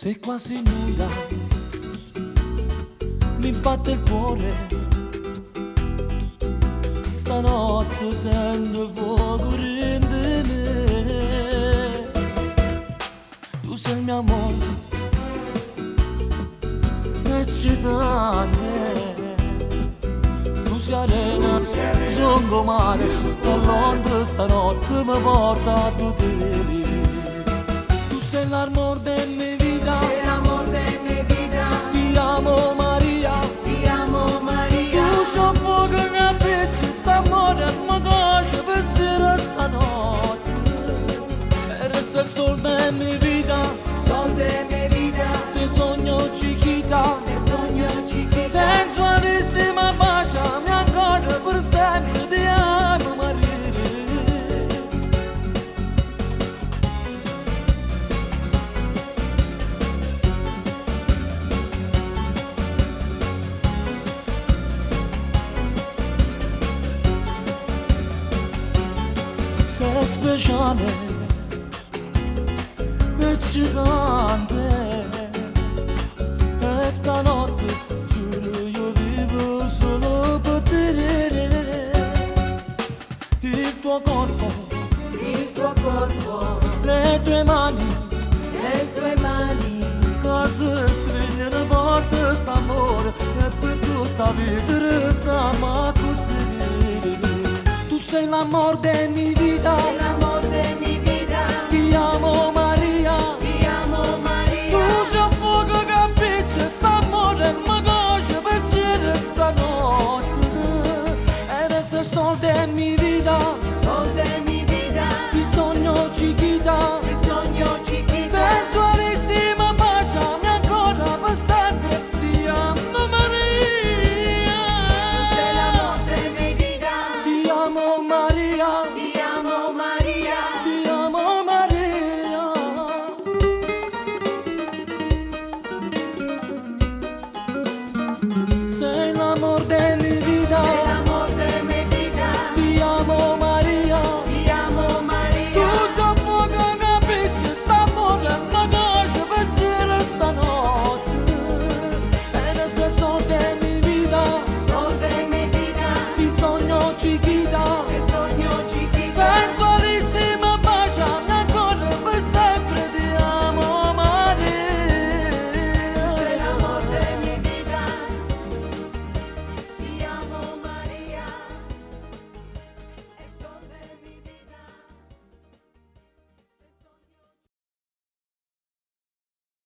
Sei quasi nuda, mi batte il cuore. Stanotte sento il fuoco dentro me. Tu sei il mio amore, eccitante. Tu sei arena, sono mare, e Londra stanotte mi porta a te. Tu sei l'amor della mia vita, Sei l'amor de mi vida, ti amo Maria. ti amo Maria. Tu sei fuoco che pezzi, st'amore mi conosce per sera stanotte. Per essere il sol della mia vita, Sol de mi vida, ti sogno cichita. te sogno chiquita. Sensualissima baciami ancora per sempre, ti amo Maria. Sei speciale, eccitante. E stanotte giuro io vivo solo per te. Il tuo corpo, Il tuo corpo, le tue mani, le tue mani, cose stringono forte st'amore e per tutta vita restiamo così. Tu sei l'amor della mia vita, sei l'amor